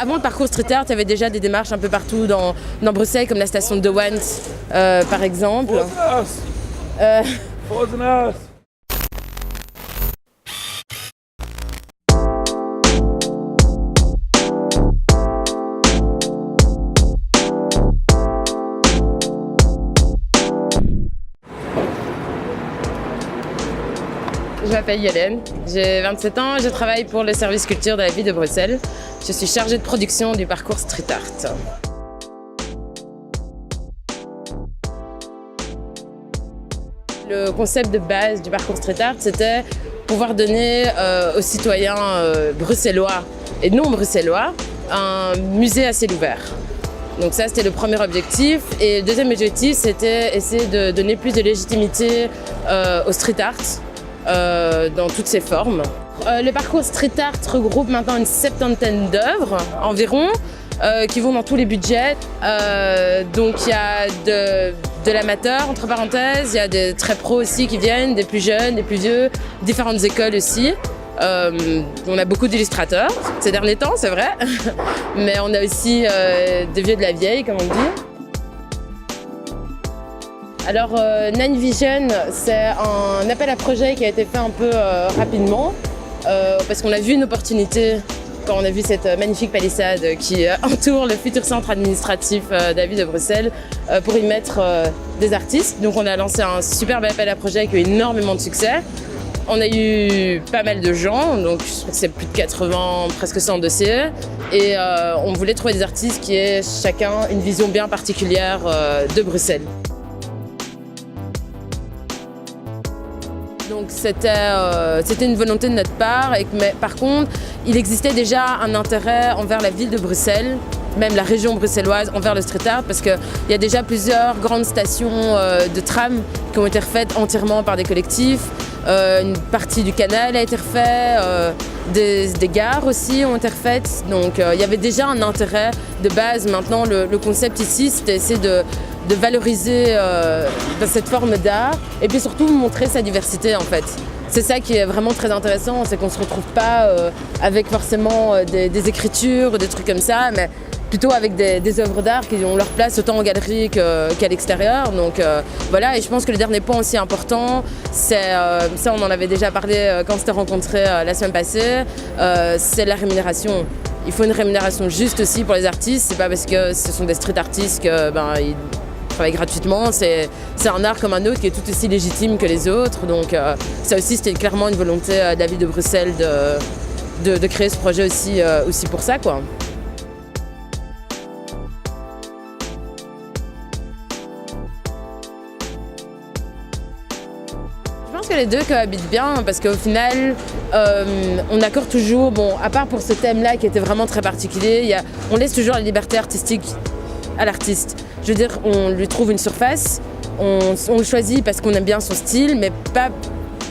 Avant le parcours street art, il y avait déjà des démarches un peu partout dans Bruxelles, comme la station de Went, par exemple. Je m'appelle Yolène, j'ai 27 ans, je travaille pour le service culture de la ville de Bruxelles. Je suis chargée de production du parcours street art. Le concept de base du parcours street art, c'était pouvoir donner aux citoyens bruxellois et non bruxellois un musée à ciel ouvert. Donc ça, c'était le premier objectif. Et le deuxième objectif, c'était essayer de donner plus de légitimité au street art. Dans toutes ses formes. Le parcours street art regroupe maintenant une 70aine d'œuvres environ qui vont dans tous les budgets. Donc il y a de l'amateur entre parenthèses, il y a des très pros aussi qui viennent, des plus jeunes, des plus vieux, différentes écoles aussi. On a beaucoup d'illustrateurs ces derniers temps, c'est vrai, mais on a aussi des vieux de la vieille, comme on dit. Alors, Nine Vision, c'est un appel à projet qui a été fait un peu rapidement parce qu'on a vu une opportunité quand on a vu cette magnifique palissade qui entoure le futur centre administratif de la ville de Bruxelles pour y mettre des artistes. Donc on a lancé un superbe appel à projet qui a eu énormément de succès. On a eu pas mal de gens, donc je crois que c'est plus de 80, presque 100 dossiers. Et on voulait trouver des artistes qui aient chacun une vision bien particulière de Bruxelles. Donc c'était une volonté de notre part, mais par contre, il existait déjà un intérêt envers la ville de Bruxelles, même la région bruxelloise, envers le street art, parce qu'il y a déjà plusieurs grandes stations de tram qui ont été refaites entièrement par des collectifs. Une partie du canal a été refaite, des gares aussi ont été refaites. Donc il y avait déjà un intérêt de base. Maintenant, le concept ici, c'était essayer de valoriser cette forme d'art et puis surtout montrer sa diversité en fait. C'est ça qui est vraiment très intéressant, c'est qu'on ne se retrouve pas avec forcément des écritures ou des trucs comme ça, mais plutôt avec des œuvres d'art qui ont leur place autant en galerie qu'à l'extérieur. Donc voilà, et je pense que le dernier point aussi important, c'est, ça on en avait déjà parlé quand on s'était rencontrés la semaine passée, c'est la rémunération. Il faut une rémunération juste aussi pour les artistes, c'est pas parce que ce sont des street artistes que ils travaillent gratuitement, c'est un art comme un autre qui est tout aussi légitime que les autres. Donc ça aussi c'était clairement une volonté de la ville de Bruxelles de créer ce projet aussi pour ça, quoi. Je pense que les deux cohabitent bien parce qu'au final, on accorde toujours, bon, à part pour ce thème-là qui était vraiment très particulier, on laisse toujours la liberté artistique à l'artiste. Je veux dire, on lui trouve une surface, on le choisit parce qu'on aime bien son style, mais pas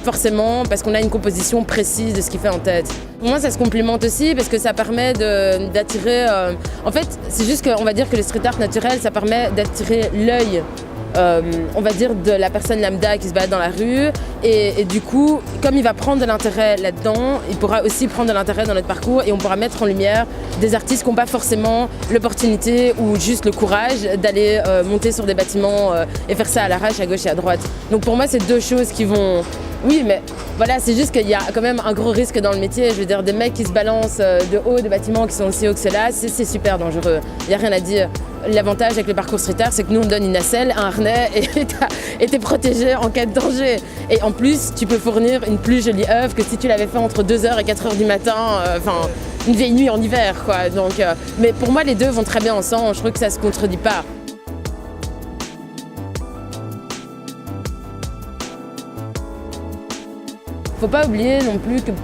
forcément parce qu'on a une composition précise de ce qu'il fait en tête. Pour moi, ça se complémente aussi parce que ça permet d'attirer... En fait, c'est juste qu'on va dire que le street art naturel, ça permet d'attirer l'œil. On va dire de la personne lambda qui se balade dans la rue et du coup, comme il va prendre de l'intérêt là-dedans, il pourra aussi prendre de l'intérêt dans notre parcours et on pourra mettre en lumière des artistes qui n'ont pas forcément l'opportunité ou juste le courage d'aller monter sur des bâtiments et faire ça à l'arrache à gauche et à droite. Donc pour moi, c'est deux choses qui vont... Oui, mais voilà, c'est juste qu'il y a quand même un gros risque dans le métier. Je veux dire, des mecs qui se balancent de haut, des bâtiments qui sont aussi hauts que ceux-là, c'est super dangereux. Il n'y a rien à dire. L'avantage avec le parcours street art, c'est que nous, on donne une nacelle, un harnais et t'es protégé en cas de danger. Et en plus, tu peux fournir une plus jolie œuvre que si tu l'avais fait entre 2h et 4h du matin, une vieille nuit en hiver, quoi. Donc, mais pour moi, les deux vont très bien ensemble. Je trouve que ça ne se contredit pas. Faut pas oublier non plus qu'il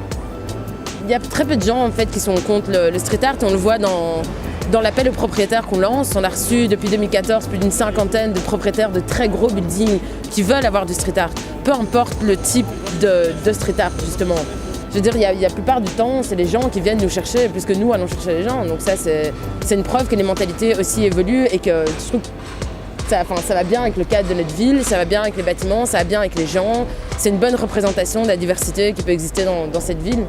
y a très peu de gens en fait, qui sont contre le street art. On le voit dans l'appel aux propriétaires qu'on lance. On a reçu depuis 2014 plus d'une 50aine de propriétaires de très gros buildings qui veulent avoir du street art. Peu importe le type de street art justement. Je veux dire, il y a la plupart du temps, c'est les gens qui viennent nous chercher plus que nous allons chercher les gens. Donc ça, c'est une preuve que les mentalités aussi évoluent et que je trouve ça va bien avec le cadre de notre ville, ça va bien avec les bâtiments, ça va bien avec les gens. C'est une bonne représentation de la diversité qui peut exister dans cette ville.